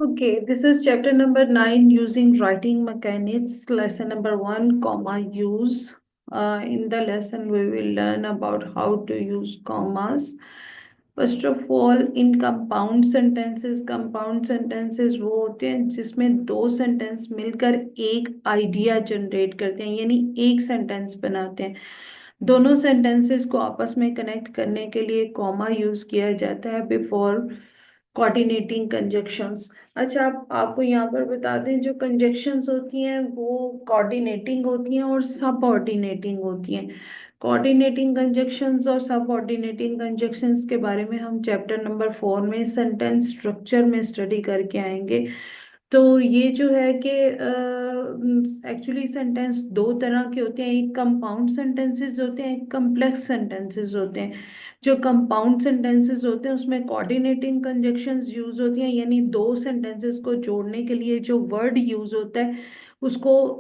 Okay, this is chapter number 9 using writing mechanics, lesson number 1, comma use. In the lesson, we will learn about how to use commas. First of all, in compound sentences वो होते हैं जिसमें दो sentence मिलकर एक idea generate करते हैं, यानी एक सेंटेंस बनाते हैं। दोनों सेंटेंसेस को आपस में कनेक्ट करने के लिए कॉमा यूज किया जाता है बिफोर कोऑर्डिनेटिंग कंजक्शंस। अच्छा, आपको यहाँ पर बता दें, जो कंजक्शंस होती हैं वो कोऑर्डिनेटिंग होती हैं और सबऑर्डिनेटिंग होती हैं। कोऑर्डिनेटिंग कंजक्शंस और सबऑर्डिनेटिंग कंजक्शंस के बारे में हम चैप्टर नंबर 4 में सेंटेंस स्ट्रक्चर में स्टडी करके आएंगे। तो ये जो है कि एक्चुअली सेंटेंस दो तरह के होते हैं, एक कंपाउंड सेंटेंसेस होते हैं, एक कम्प्लेक्स सेंटेंसेस होते हैं। जो कंपाउंड सेंटेंसेस होते हैं उसमें कोऑर्डिनेटिंग कंजक्शंस यूज होती हैं, यानी दो सेंटेंसेस को जोड़ने के लिए जो वर्ड यूज होता है उसको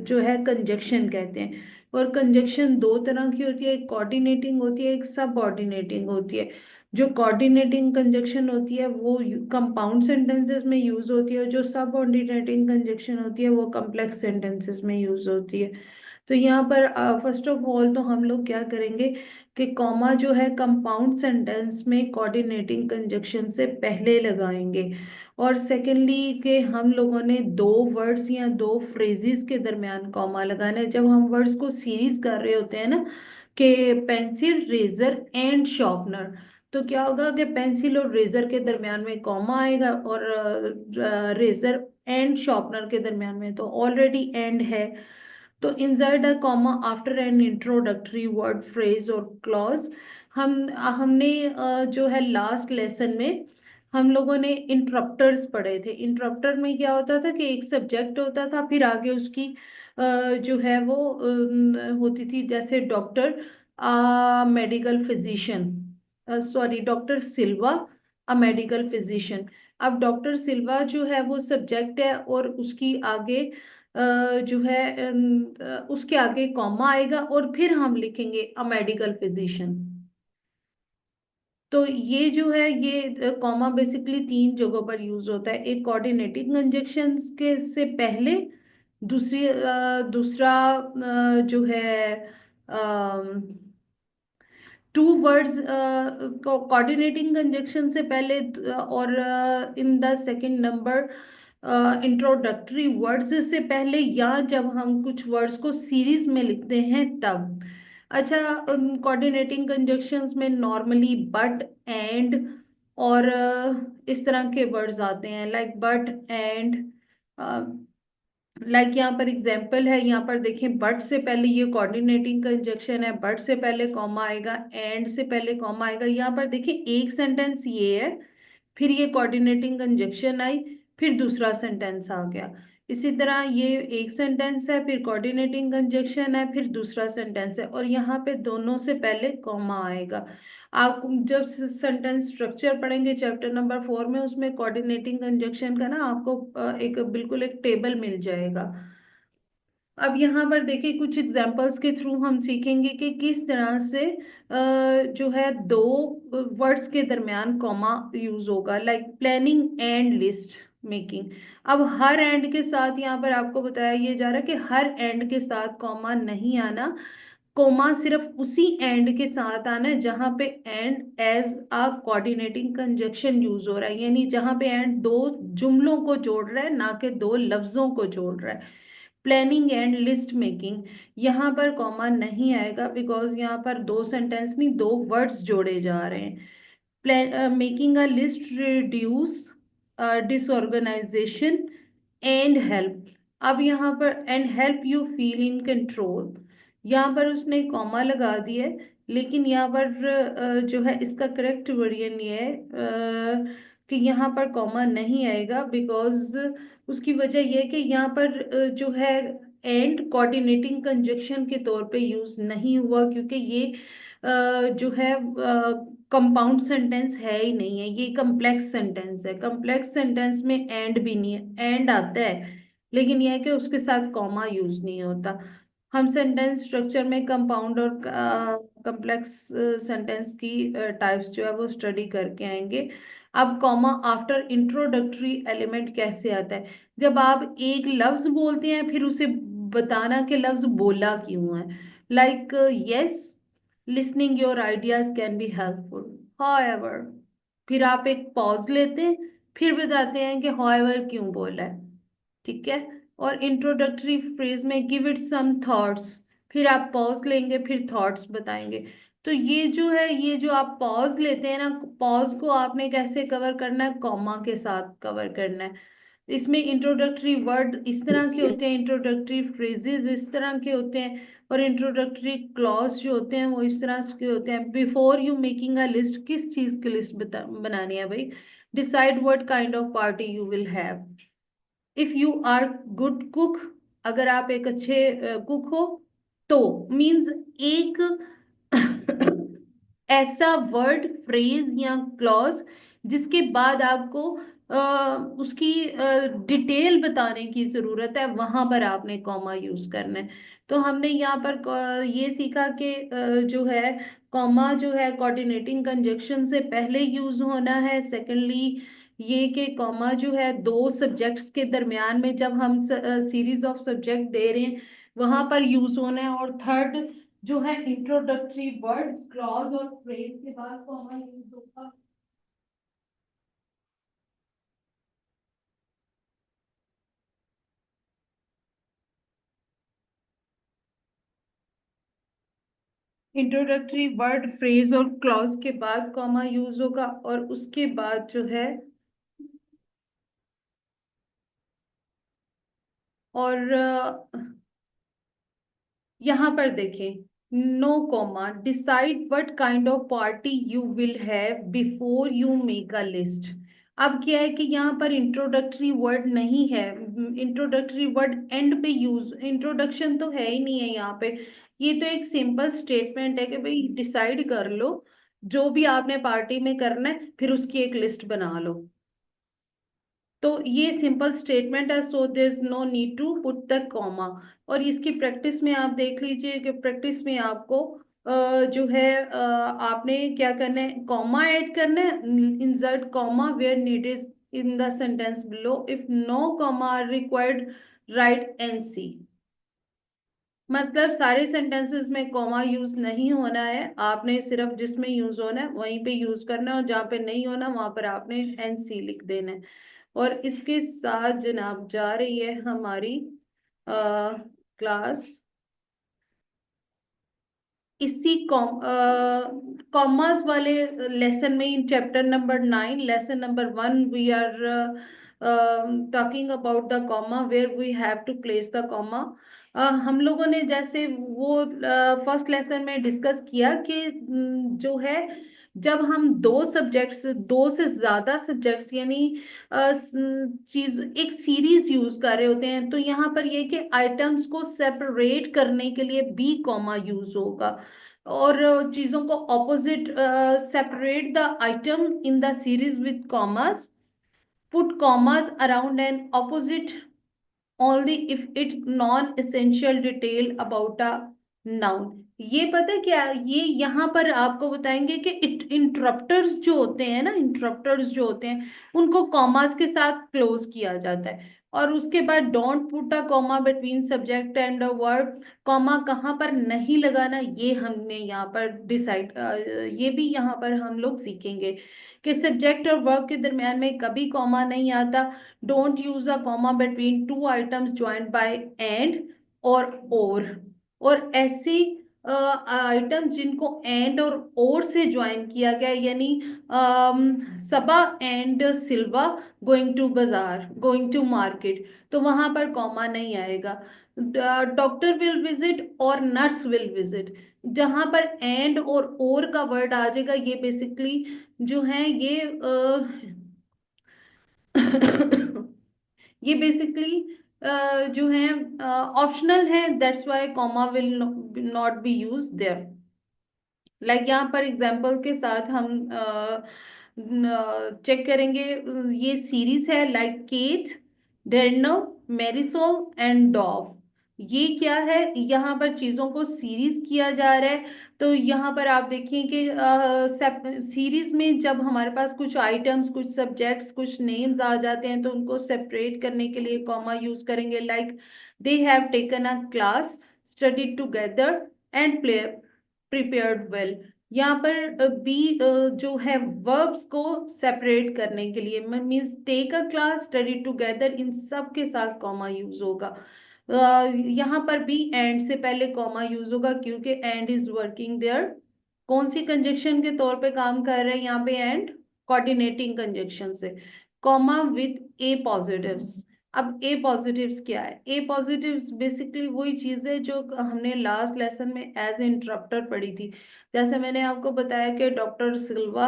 जो है कंजक्शन कहते हैं। और कंजक्शन दो तरह की होती है, एक कोऑर्डिनेटिंग होती है, एक सबऑर्डिनेटिंग होती है। जो कोऑर्डिनेटिंग कंजक्शन होती है वो कंपाउंड सेंटेंसेस में यूज होती है, और जो सबऑर्डिनेटिंग कंजक्शन होती है वो कम्प्लेक्स सेंटेंसेस में यूज होती है। तो यहाँ पर फर्स्ट ऑफ ऑल तो हम लोग क्या करेंगे कि कॉमा जो है कंपाउंड सेंटेंस में कोऑर्डिनेटिंग कंजक्शन से पहले लगाएंगे। और सेकेंडली कि हम लोगों ने दो वर्ड्स या दो फ्रेजेस के दरमियान कॉमा लगाना है। जब हम वर्ड्स को सीरीज कर रहे होते हैं ना, कि पेंसिल रेजर एंड शार्पनर, तो क्या होगा कि पेंसिल और रेजर के दरमियान में कॉमा आएगा, और रेजर एंड शार्पनर के दरमियान में तो ऑलरेडी एंड है। तो insert a comma after N introductory word phrase और क्लॉज। हमने जो है लास्ट लेसन में हम लोगों ने इंटरप्टर्स पढ़े थे। इंटरप्टर में क्या होता था कि एक सब्जेक्ट होता था, फिर आगे उसकी जो है वो होती थी, जैसे doctor, medical physician, sorry doctor Silva, a medical physician. अब डॉक्टर सिल्वा जो है वो सब्जेक्ट है, और उसकी आगे जो है उसके आगे कॉमा आएगा, और फिर हम लिखेंगे अ मेडिकल फिजिशियन। तो ये जो है ये कॉमा बेसिकली तीन जगहों पर यूज होता है, एक कोऑर्डिनेटिंग कंजक्शंस के से पहले, दूसरा जो है टू वर्ड्स कोऑर्डिनेटिंग कंजक्शन से पहले, और in the second number introductory words से पहले, या जब हम कुछ वर्ड्स को सीरीज में लिखते हैं तब। अच्छा, कोऑर्डिनेटिंग कंजक्शंस में नॉर्मली बट, एंड और इस तरह के वर्ड्स आते हैं, लाइक बट एंड। लाइक यहाँ पर एग्जाम्पल है, यहाँ पर देखें, बट से पहले ये कोऑर्डिनेटिंग कंजक्शन है, बट से पहले कॉमा आएगा, एंड से पहले कॉमा आएगा। यहाँ पर देखिए एक सेंटेंस ये है, फिर ये कोऑर्डिनेटिंग कंजक्शन आई, फिर दूसरा सेंटेंस आ गया। इसी तरह ये एक सेंटेंस है, फिर कोऑर्डिनेटिंग कंजक्शन है, फिर दूसरा सेंटेंस है, और यहाँ पे दोनों से पहले कॉमा आएगा। आप जब सेंटेंस स्ट्रक्चर पढ़ेंगे चैप्टर नंबर 4 में, उसमें कोऑर्डिनेटिंग कंजक्शन का ना आपको एक बिल्कुल एक टेबल मिल जाएगा। अब यहाँ पर देखिए कुछ एग्जांपल्स के थ्रू हम सीखेंगे कि किस तरह से जो है दो वर्ड्स के दरमियान कॉमा यूज होगा, like planning and list making. अब हर एंड के साथ यहाँ पर आपको बताया ये जा रहा है कि हर एंड के साथ कॉमा नहीं आना, कोमा सिर्फ उसी एंड के साथ आना है जहां पे and as a coordinating conjunction use हो रहा है, यानी जहां पे एंड दो जुमलों को जोड़ रहा है, ना कि दो लफ्जों को जोड़ रहा है। प्लानिंग एंड लिस्ट मेकिंग, यहाँ पर कॉमा नहीं आएगा बिकॉज यहाँ पर दो सेंटेंस नहीं, दो वर्ड्स जोड़े जा रहे हैं। Making a list reduce disorganisation and help. अब यहाँ पर and help you feel in control, यहाँ पर उसने कॉमा लगा दिया है, लेकिन यहाँ पर जो है इसका करेक्ट वर्जन ये है कि यहाँ पर कॉमा नहीं आएगा, बिकॉज उसकी वजह यह है कि यहाँ पर जो है एंड कोऑर्डिनेटिंग कंजक्शन के तौर पे यूज नहीं हुआ, क्योंकि ये जो है कंपाउंड सेंटेंस है ही नहीं है, ये कम्प्लेक्स सेंटेंस है। कम्प्लेक्स सेंटेंस में एंड भी नहीं है, एंड आता है लेकिन यह है कि उसके साथ कॉमा यूज नहीं होता। हम सेंटेंस स्ट्रक्चर में कंपाउंड और कम्प्लेक्स सेंटेंस की टाइप्स जो है वो स्टडी करके आएंगे। अब कॉमा आफ्टर इंट्रोडक्टरी एलिमेंट कैसे आता है? जब आप एक लफ्ज बोलते हैं फिर उसे बताना कि लफ्ज बोला क्यों है। Like yes, listening your ideas can be helpful, however. फिर आप एक पॉज लेते हैं, फिर बताते हैं कि हाउएवर क्यों बोला है। ठीक है। और इंट्रोडक्टरी फ्रेज में गिव इट सम थॉट्स, फिर आप पॉज लेंगे, फिर थॉट्स बताएंगे। तो ये जो है, ये जो आप पॉज लेते हैं ना, पॉज को आपने कैसे कवर करना है? कॉमा के साथ कवर करना है। इसमें इंट्रोडक्टरी वर्ड इस तरह के होते हैं, इंट्रोडक्टरी फ्रेजेस इस तरह के होते हैं, और इंट्रोडक्टरी क्लॉज जो होते हैं वो इस तरह के होते हैं। Before you making a list, किस चीज की लिस्ट बनानी है भाई? Decide what kind of party you will have. If you are good cook, अगर आप एक अच्छे कुक हो, तो मीन्स एक ऐसा वर्ड, फ्रेज या क्लॉज जिसके बाद आपको उसकी डिटेल बताने की जरूरत है, वहां पर आपने कॉमा यूज करना है। तो हमने यहाँ पर ये सीखा कि जो है कॉमा जो है कोऑर्डिनेटिंग कंजक्शन से पहले यूज होना है। सेकेंडली ये कि कॉमा जो है दो सब्जेक्ट्स के दरमियान में जब हम सीरीज ऑफ सब्जेक्ट दे रहे हैं वहां पर यूज होना है। और थर्ड जो है इंट्रोडक्टरी वर्ड, क्लॉज और फ्रेज के बाद कॉमा यूज होगा। इंट्रोडक्टरी वर्ड, फ्रेज और क्लॉज के बाद कॉमा यूज होगा, और उसके बाद जो है, और यहाँ पर देखें, no comma, decide what kind of party you will have before you make a list. अब क्या है कि यहाँ पर इंट्रोडक्टरी वर्ड नहीं है, इंट्रोडक्टरी वर्ड एंड पे यूज, इंट्रोडक्शन तो है ही नहीं है यहाँ पे। ये तो एक सिंपल स्टेटमेंट है कि भाई डिसाइड कर लो जो भी आपने पार्टी में करना है, फिर उसकी एक लिस्ट बना लो। तो ये सिंपल स्टेटमेंट है, so there is no need to put the comma. और इसकी प्रैक्टिस में आप देख लीजिए कि प्रैक्टिस में आपको जो है आपने क्या करना है, कॉमा ऐड करना है, insert comma where needed in the sentence below, if no comma are required write NC. मतलब सारे सेंटेंसेस में कॉमा यूज नहीं होना है, आपने सिर्फ जिसमें यूज होना है वहीं पे यूज करना है, और जहाँ पे नहीं होना वहां पर आपने एनसी लिख देना है। और इसके साथ जनाब जा रही है हमारी क्लास। इसी कॉमर्स वाले लेसन में, in chapter number 9 lesson number 1, we are talking about the comma, where we have to place the comma. हम लोगों ने जैसे वो फर्स्ट लेसन में डिस्कस किया कि जो है जब हम दो सब्जेक्ट्स, दो से ज्यादा सब्जेक्ट्स यानी चीज एक सीरीज यूज कर रहे होते हैं, तो यहाँ पर ये कि आइटम्स को सेपरेट करने के लिए बी कॉमा यूज होगा। और चीजों को opposite, separate the item in the series with commerce, put commerce around an opposite only if it non-essential detail about a noun। ये पता है क्या, ये यहाँ पर आपको बताएंगे कि इंटरप्टर्स जो होते हैं ना, इंटरप्टर्स जो होते हैं उनको कॉमास के साथ क्लोज किया जाता है। और उसके बाद don't put a comma between subject and a verb, comma कहाँ पर नहीं लगाना ये हमने यहाँ पर डिसाइड, ये भी यहाँ पर हम लोग सीखेंगे कि सब्जेक्ट और वर्ब के दरमियान में कभी कॉमा नहीं आता। Don't use a comma between two items joint by and और और ऐसी आइटम जिनको एंड और से ज्वाइन किया गया, यानी सबा एंड सिल्वा गोइंग टू बाजार, गोइंग टू मार्केट, तो वहां पर कॉमा नहीं आएगा। डॉक्टर विल विजिट और नर्स विल विजिट, जहां पर एंड और का वर्ड आ जाएगा, ये बेसिकली जो है ये ये बेसिकली जो है ऑप्शनल है, that's why comma will not be use their. Like यहाँ पर एग्जांपल के साथ हम चेक करेंगे, ये सीरीज है लाइक केट, डेर्नो, मेरिसोल एंड डॉव। ये क्या है, यहाँ पर चीजों को सीरीज किया जा रहा है। तो यहाँ पर आप देखिए कि सीरीज में जब हमारे पास कुछ आइटम्स, कुछ सब्जेक्ट्स, कुछ नेम्स आ जाते हैं तो उनको सेपरेट करने के लिए कॉमा यूज करेंगे। Like they have taken a class, studied together and play prepared well. यहाँ पर बी जो है वर्ब्स को सेपरेट करने के लिए means take a class, study together, इन सब के साथ कॉमा यूज होगा। यहाँ पर भी एंड से पहले कॉमा यूज होगा क्योंकि एंड इज वर्किंग देयर। कौन सी कंजक्शन के तौर पे काम कर रहे हैं यहाँ पे एंड? कोऑर्डिनेटिंग कंजक्शन से। Comma with A positives. अब ए पॉजिटिव्स क्या है? ए पॉजिटिव्स बेसिकली वही चीज है जो हमने लास्ट लेसन में एज इंटरप्टर पढ़ी थी। जैसे मैंने आपको बताया कि doctor Silva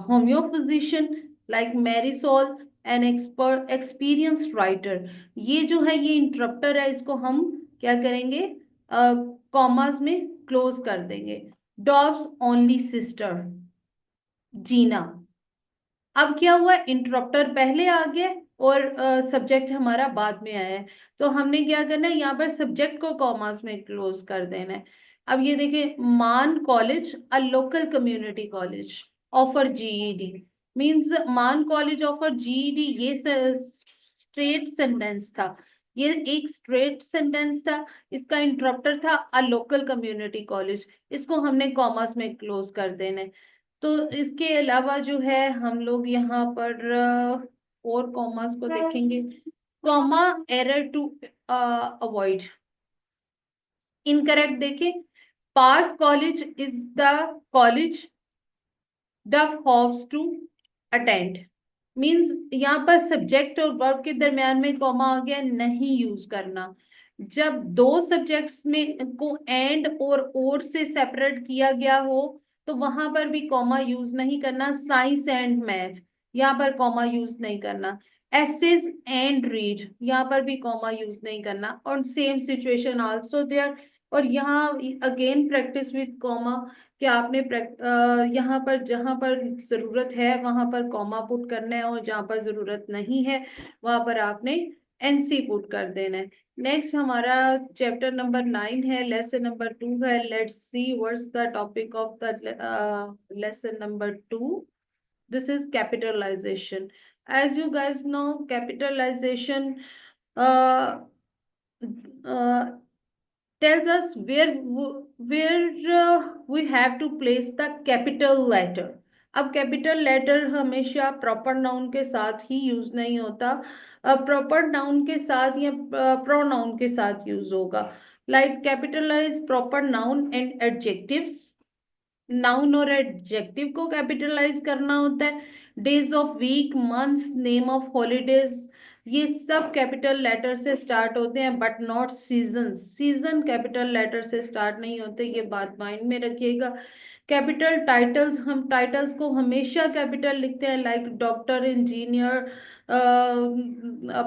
homeo physician, like Marisol an expert experienced writer. ये जो है ये इंटरप्टर है, इसको हम क्या करेंगे? कॉमास में क्लोज कर देंगे। डॉग्स ओनली सिस्टर जीना। अब क्या हुआ, इंटरप्टर पहले आ गया और सब्जेक्ट हमारा बाद में आया है। तो हमने क्या करना है, यहाँ पर सब्जेक्ट को कॉमास में क्लोज कर देना है। अब ये देखिए, मान college a local community college offer GED. Means मान कॉलेज ऑफर जीईडी, ये स्ट्रेट सेंटेंस था। ये एक स्ट्रेट सेंटेंस था। इसका इंटरप्टर था अ लोकल कम्युनिटी कॉलेज। इसको हमने कॉमास में क्लोज कर देना है। तो इसके अलावा जो है हम लोग यहाँ पर और कॉमास को देखेंगे। Comma error to avoid. Incorrect देखिए, Park college is the college Duff Hobbs to attend. Means यहाँ पर सब्जेक्ट और वर्ब के दरम्यान में कॉमा आ गया, नहीं यूज करना। जब दो सब्जेक्ट्स में को एंड और से सेपरेट किया गया हो तो वहां पर भी कॉमा यूज नहीं करना। साइंस एंड मैथ, यहाँ पर कॉमा यूज नहीं करना। एसेज एंड रीड, यहाँ पर भी कॉमा यूज नहीं करना। और सेम सिचुएशन आल्सो देयर। और यहाँ अगेन प्रैक्टिस विद कॉमा, कि आपने यहाँ पर जहां पर जरूरत है वहां पर कॉमा पुट करना है और जहां पर जरूरत नहीं है वहां पर आपने एनसी पुट कर देना है। नेक्स्ट हमारा चैप्टर नंबर 9 है, लेसन नंबर 2 है। Let's see what's the topic of the lesson number 2। This is capitalization. As you guys know, capitalization uh, tells us where we have to place the capital letter. अब capital letter हमेशा proper noun के साथ ही use नहीं होता, proper noun के साथ या pronoun के साथ यूज होगा। Like capitalize proper noun and adjectives. Noun और एडजेक्टिव को कैपिटलाइज करना होता है। Days of week, months, name of holidays, ये सब कैपिटल लेटर से स्टार्ट होते हैं, but not season. Season capital letter से स्टार्ट नहीं होते, ये बात माइंड में रखिएगा। कैपिटल टाइटल्स, हम टाइटल्स को हमेशा कैपिटल लिखते हैं। Like doctor, engineer,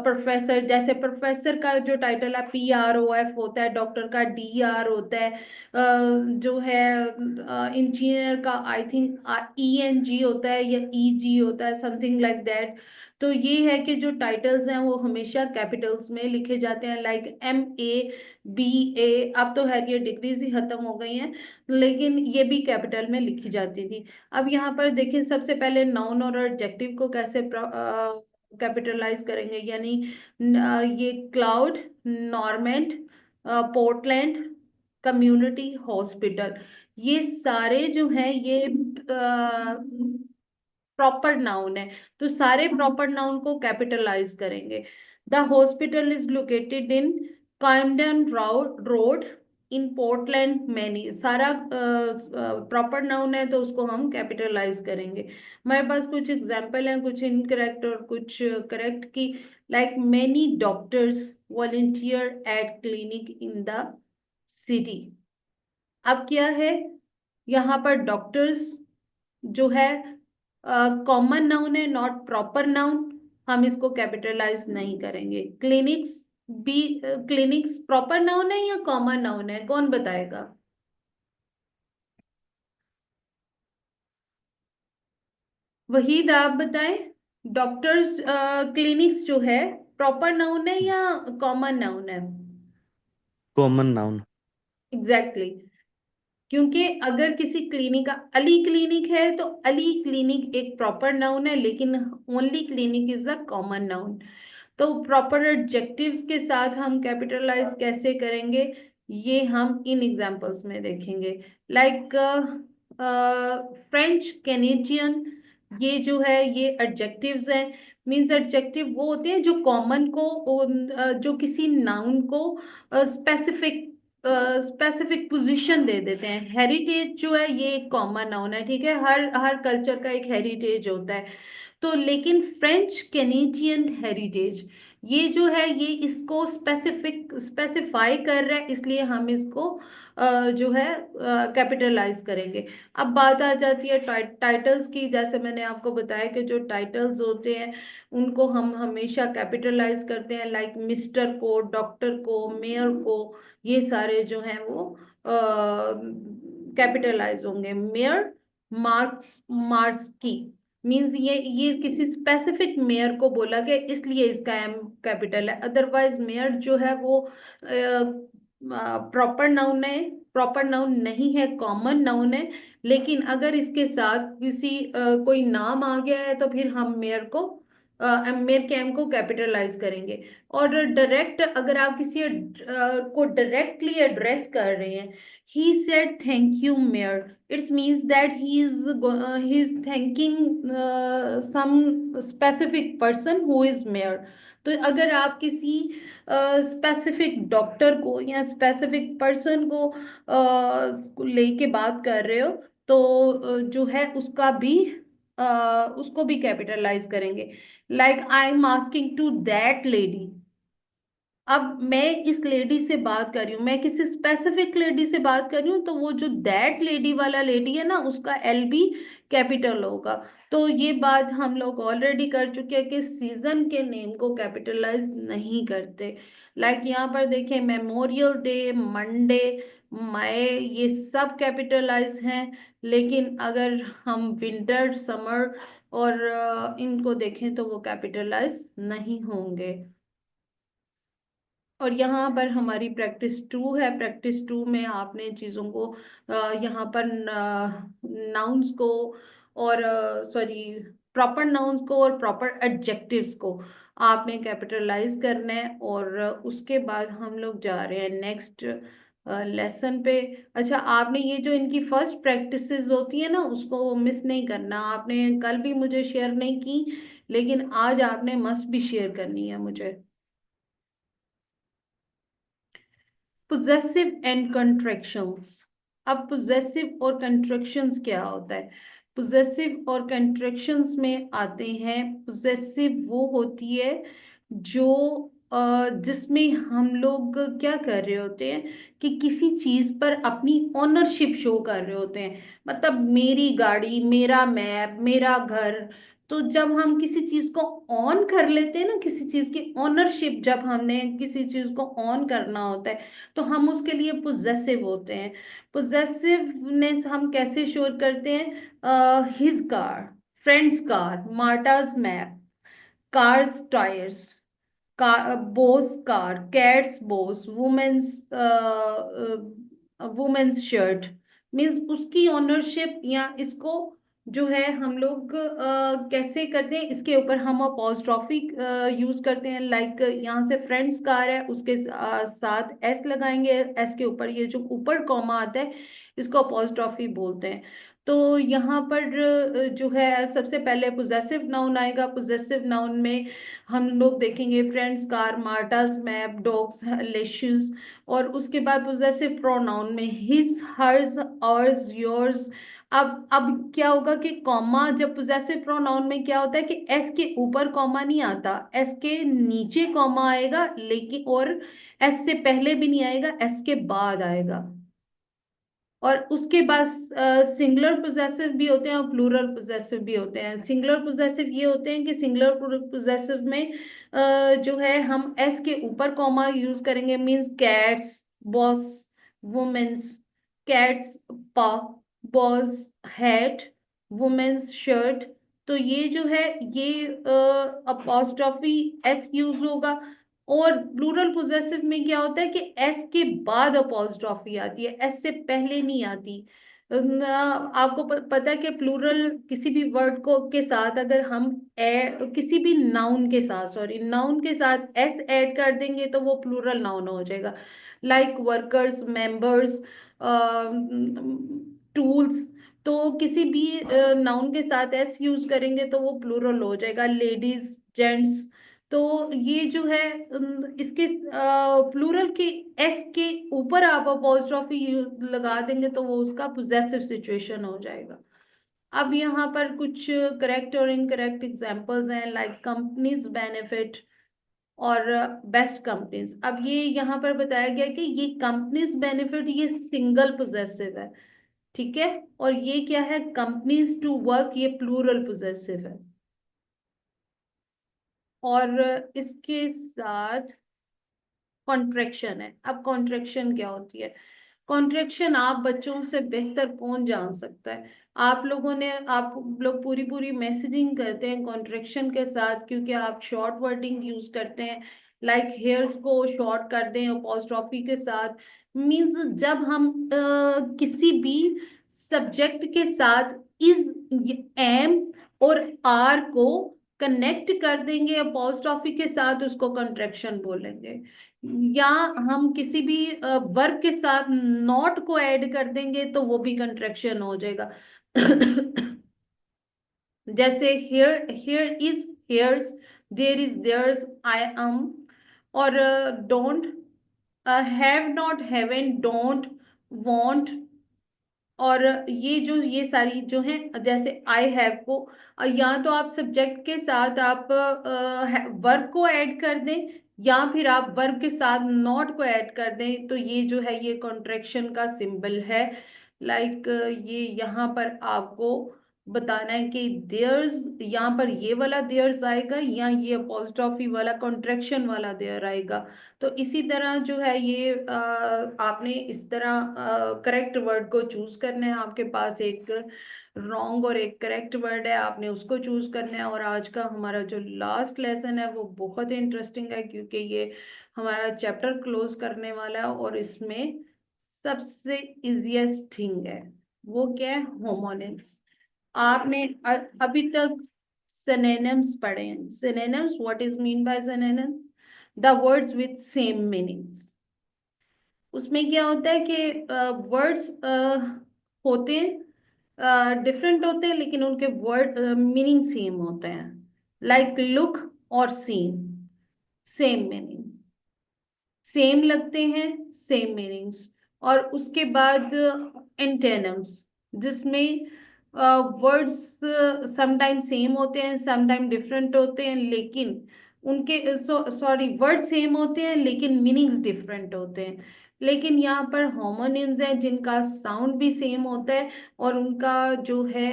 professor. जैसे प्रोफेसर का जो टाइटल है PROF होता है, डॉक्टर का DR होता है, जो है इंजीनियर का आई थिंक ENG होता है या EG होता है, समथिंग लाइक दैट। तो ये है कि जो टाइटल्स हैं वो हमेशा कैपिटल्स में लिखे जाते हैं। लाइक MA, BA, अब तो है ये डिग्रीज ही खत्म हो गई हैं, लेकिन ये भी कैपिटल में लिखी जाती थी। अब यहाँ पर देखिए, सबसे पहले नाउन और एडजेक्टिव को कैसे कैपिटलाइज करेंगे। यानी ये क्लाउड, नॉर्मेंट, पोर्टलैंड, कम्युनिटी हॉस्पिटल, ये सारे जो हैं ये प्रॉपर नाउन है। तो सारे प्रॉपर नाउन को कैपिटलाइज करेंगे। The hospital is located in Kindon road in Portland Maine, सारा प्रॉपर नाउन है तो उसको हम कैपिटलाइज करेंगे। हमारे पास कुछ एग्जाम्पल हैं, कुछ इनकरेक्ट और कुछ करेक्ट की। Like many doctors volunteer at clinic in the city. अब क्या है, यहाँ पर डॉक्टर्स जो है कॉमन नाउन है, नॉट प्रॉपर नाउन, हम इसको कैपिटलाइज नहीं करेंगे। क्लिनिक्स भी, क्लिनिक्स प्रॉपर नाउन है या कॉमन नाउन है, कौन बताएगा? वहीद आप बताएं। डॉक्टर्स क्लिनिक्स जो है प्रॉपर नाउन है या कॉमन नाउन है? Common noun. Exactly exactly. क्योंकि अगर किसी क्लिनिक का अली क्लिनिक है तो अली क्लिनिक एक प्रॉपर नाउन है, लेकिन only clinic is a common noun. तो प्रॉपर एडजेक्टिव्स के साथ हम कैपिटलाइज कैसे करेंगे, ये हम इन एग्जांपल्स में देखेंगे। लाइक फ्रेंच कैनेडियन, ये जो है ये एडजेक्टिव्स हैं। मींस एडजेक्टिव वो होते हैं जो कॉमन को जो किसी नाउन को स्पेसिफिक स्पेसिफिक पोजीशन दे देते हैं। हेरिटेज जो है ये एक कॉमन नाउन है, ठीक है, हर हर कल्चर का एक हेरिटेज होता है। तो लेकिन फ्रेंच कैनेडियन हेरिटेज, ये जो है ये इसको स्पेसिफाई कर रहा है, इसलिए हम इसको जो है कैपिटलाइज करेंगे। अब बात आ जाती है टाइटल्स की। जैसे मैंने आपको बताया कि जो टाइटल्स होते हैं उनको हम हमेशा कैपिटलाइज करते हैं, लाइक मिस्टर को, डॉक्टर को, मेयर को, ये सारे जो हैं वो कैपिटलाइज होंगे। मेयर मार्क्स की मींस ये किसी स्पेसिफिक मेयर को बोला गया, इसलिए इसका एम कैपिटल है। अदरवाइज मेयर जो है वो प्रॉपर नाउन है, प्रॉपर नाउन नहीं है, कॉमन नाउन है। लेकिन अगर इसके साथ किसी कोई नाम आ गया है तो फिर हम मेयर के एम को कैपिटलाइज करेंगे। और डायरेक्ट अगर आप किसी को डायरेक्टली एड्रेस कर रहे हैं, he said thank you mayor, it means that he is thanking some specific person who is mayor। तो अगर आप किसी स्पेसिफिक डॉक्टर को या स्पेसिफिक पर्सन को लेके बात कर रहे हो तो जो है उसको भी कैपिटलाइज करेंगे। Like I am asking to that lady, अब मैं इस लेडी से बात कर रही हूँ, मैं किसी स्पेसिफिक लेडी से बात कर रही हूँ, तो वो जो दैट लेडी वाला लेडी है ना, उसका एल भी कैपिटल होगा। तो ये बात हम लोग ऑलरेडी कर चुके हैं कि सीजन के नेम को कैपिटलाइज नहीं करते। लाइक यहाँ पर देखें, मेमोरियल डे, मंडे, मई, ये सब कैपिटलाइज हैं। लेकिन अगर हम विंटर, समर और इनको देखें तो वो कैपिटलाइज नहीं होंगे। और यहाँ पर हमारी प्रैक्टिस टू है। प्रैक्टिस टू में आपने चीज़ों को यहाँ पर नाउन्स को और सॉरी प्रॉपर नाउन्स को और प्रॉपर एडजेक्टिव्स को आपने कैपिटलाइज करना है। और उसके बाद हम लोग जा रहे हैं नेक्स्ट लेसन पे। अच्छा, आपने ये जो इनकी फर्स्ट प्रैक्टिसेस होती है ना, उसको मिस नहीं करना। आपने कल भी मुझे शेयर नहीं की, लेकिन आज आपने मस्ट भी शेयर करनी है मुझे। Possessive and contractions. अब पोजेसिव और कंट्रैक्शंस क्या होता है? पोजेसिव और कंट्रैक्शंस में आते हैं, पोजेसिव वो होती है जो जिसमें हम लोग क्या कर रहे होते हैं कि किसी चीज पर अपनी ओनरशिप शो कर रहे होते हैं। मतलब मेरी गाड़ी, मेरा मैप, मेरा घर। तो जब हम किसी चीज को ऑन कर लेते हैं ना, किसी चीज की ओनरशिप, जब हमने किसी चीज को ऑन करना होता है तो हम उसके लिए पोजेसिव होते हैं। पोजेसिवनेस हम कैसे शोर करते हैं? His car, friend's car, Martha's map, car's tyres, car boss car, cat's boss, women's shirt. Means उसकी ओनरशिप, या इसको जो है हम लोग कैसे करते हैं, इसके ऊपर हम अपॉस्ट्रॉफी यूज करते हैं। लाइक यहाँ से फ्रेंड्स कार है, उसके साथ एस लगाएंगे, एस के ऊपर ये जो ऊपर कॉमा आता है इसको अपॉस्ट्रॉफी बोलते हैं। तो यहाँ पर जो है सबसे पहले पोजेसिव नाउन आएगा। पोजेसिव नाउन में हम लोग देखेंगे फ्रेंड्स कार, मार्टास मैप, डॉग्स लेशूज। और उसके बाद पोजेसिव प्रोनाउन में हिज, हर्स, ऑर्स, योर्स। अब क्या होगा कि कॉमा, जब पोजेसिव प्रोनाउन में क्या होता है कि एस के ऊपर कॉमा नहीं आता, एस के नीचे कॉमा आएगा, लेकिन और एस से पहले भी नहीं आएगा, एस के बाद आएगा। और उसके बाद सिंगुलर पोजेसिव भी होते हैं और प्लूरल पोजेसिव भी होते हैं। सिंगुलर पोजेसिव ये होते हैं कि सिंगुलर पोजेसिव में जो है हम एस के ऊपर कॉमा यूज करेंगे। Means cat's, boss, women's, cat's paw, boss hat, women's shirt. तो ये जो है ये अपोस्ट्रोफी एस यूज होगा। और प्लूरल पोजेसिव में क्या होता है कि एस के बाद अपोस्ट्रोफी आती है, एस से पहले नहीं आती। आपको पता है कि प्लूरल किसी भी वर्ड को के साथ अगर हम किसी भी नाउन के साथ, सॉरी, नाउन के साथ एस ऐड कर देंगे तो वो प्लूरल नाउन हो जाएगा। Like workers, members, tools. तो किसी भी नाउन के साथ एस यूज करेंगे तो वो प्लूरल हो जाएगा। Ladies, gents. तो ये जो है इसके प्लूरल के एस के ऊपर आप अपोस्ट्रोफी लगा देंगे तो वो उसका पोजेसिव सिचुएशन हो जाएगा। अब यहाँ पर कुछ करेक्ट और इनकरेक्ट एग्जांपल्स हैं, लाइक कंपनीज बेनिफिट और बेस्ट कंपनीज। अब ये यहाँ पर बताया गया कि ये कंपनीज बेनिफिट ये सिंगल पोजेसिव है, ठीक है। और ये क्या है, कंपनीज टू वर्क, ये प्लूरल पोजेसिव है। और इसके साथ कॉन्ट्रैक्शन है। अब कॉन्ट्रैक्शन क्या होती है? कॉन्ट्रैक्शन आप बच्चों से बेहतर कौन जान सकता है। आप लोग पूरी पूरी मैसेजिंग करते हैं कॉन्ट्रैक्शन के साथ, क्योंकि आप शॉर्ट वर्डिंग यूज करते हैं। लाइक हेयर्स को शॉर्ट कर दें अपोस्ट्रोफी के साथ। मींस जब हम किसी भी सब्जेक्ट के साथ इज, एम और आर को कनेक्ट कर देंगे अपोस्ट्रोफी के साथ, उसको कॉन्ट्रैक्शन बोलेंगे। या हम किसी भी वर्ब के साथ नॉट को ऐड कर देंगे तो वो भी कंट्रैक्शन हो जाएगा। जैसे here, here is, here's, there is, there's, I am. और don't, have not, haven't, don't, won't. और ये सारी जो हैं, जैसे आई हैव को या तो आप सब्जेक्ट के साथ आप वर्ब को ऐड कर दें, या फिर आप वर्ब के साथ नॉट को ऐड कर दें, तो ये जो है ये कॉन्ट्रैक्शन का सिंबल है। लाइक ये यहाँ पर आपको बताना है कि देयर्स, यहाँ पर ये वाला देयर्स आएगा या ये अपोस्ट्रोफी वाला कॉन्ट्रैक्शन वाला देयर आएगा। तो इसी तरह जो है ये आपने इस तरह करेक्ट वर्ड को चूज करना है। आपके पास एक रॉन्ग और एक करेक्ट वर्ड है, आपने उसको चूज करना है। और आज का हमारा जो लास्ट लेसन है वो बहुत इंटरेस्टिंग है, क्योंकि ये हमारा चैप्टर क्लोज करने वाला है। और इसमें सबसे इजिएस्ट थिंग है, वो क्या है? होमोनिम्स। आपने अभी तक सिनोनिम्स पढ़े हैं। Synonyms, what is mean by synonym? The words with same meanings. उसमें क्या होता है कि वर्ड्स होते हैं, डिफरेंट होते हैं, लेकिन उनके वर्ड मीनिंग सेम होते हैं। लाइक लुक और सीन, सेम मीनिंग, सेम लगते हैं, सेम मीनिंग्स। और उसके बाद एंटेनम्स, जिसमें वर्ड्स समटाइम सेम होते हैं, समटाइम डिफरेंट होते हैं, लेकिन उनके, सॉरी, वर्ड सेम होते हैं लेकिन मीनिंग्स डिफरेंट होते हैं। लेकिन यहाँ पर होमोनिम्स हैं जिनका साउंड भी सेम होता है और उनका जो है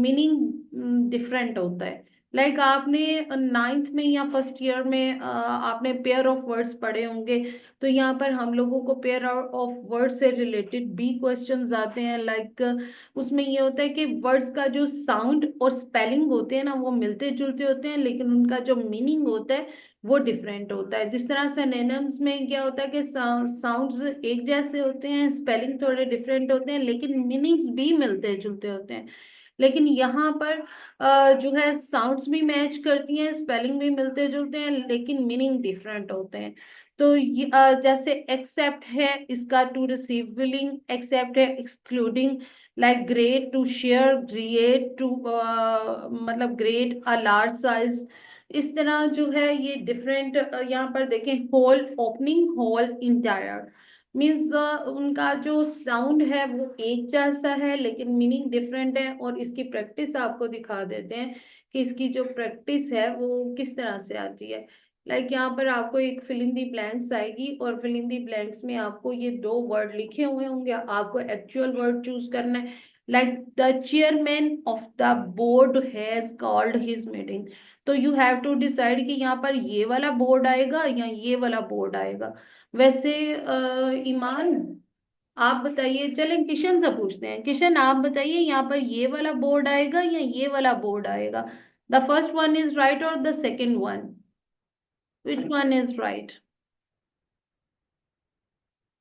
मीनिंग डिफरेंट होता है। लाइक आपने नाइन्थ में या फर्स्ट ईयर में आपने पेयर ऑफ वर्ड्स पढ़े होंगे। तो यहाँ पर हम लोगों को पेयर ऑफ वर्ड्स से रिलेटेड भी क्वेश्चंस आते हैं। लाइक उसमें ये होता है कि वर्ड्स का जो साउंड और स्पेलिंग होते हैं ना, वो मिलते जुलते होते हैं, लेकिन उनका जो मीनिंग होता है वो डिफरेंट होता है। जिस तरह सिनोनिम्स में क्या होता है कि साउंड्स एक जैसे होते हैं, स्पेलिंग थोड़े डिफरेंट होते हैं, लेकिन मीनिंग्स भी मिलते जुलते होते हैं। लेकिन यहाँ पर जो है साउंड्स भी मैच करती हैं, स्पेलिंग भी मिलते जुलते हैं, लेकिन मीनिंग डिफरेंट होते हैं। तो जैसे एक्सेप्ट है, इसका टू रिसीव विलिंग, एक्सेप्ट है excluding. Like grate, to share, great to, मतलब ग्रेट अ लार्ज साइज। इस तरह जो है ये डिफरेंट, यहाँ पर देखें, होल, ओपनिंग, होल, इंटायर। मीन्स उनका जो साउंड है वो एक जैसा है लेकिन मीनिंग डिफरेंट है। और इसकी प्रैक्टिस आपको दिखा देते हैं कि इसकी जो प्रैक्टिस है वो किस तरह से आती है। लाइक यहाँ पर आपको एक फिल इन दी ब्लैंक्स आएगी और फिल इन दी ब्लैंक्स में आपको ये दो वर्ड लिखे हुए होंगे, आपको एक्चुअल वर्ड चूज करना है। Like the chairman of the board has called his meeting. तो यू हैव टू डिसाइड कि यहाँ पर ये वाला बोर्ड आएगा या ये वाला बोर्ड आएगा। वैसे ईमान, आप बताइए, चलें किशन से पूछते हैं। किशन आप बताइए, यहाँ पर ये वाला बोर्ड आएगा या ये वाला बोर्ड आएगा? The first one is right और the second one, which one is right?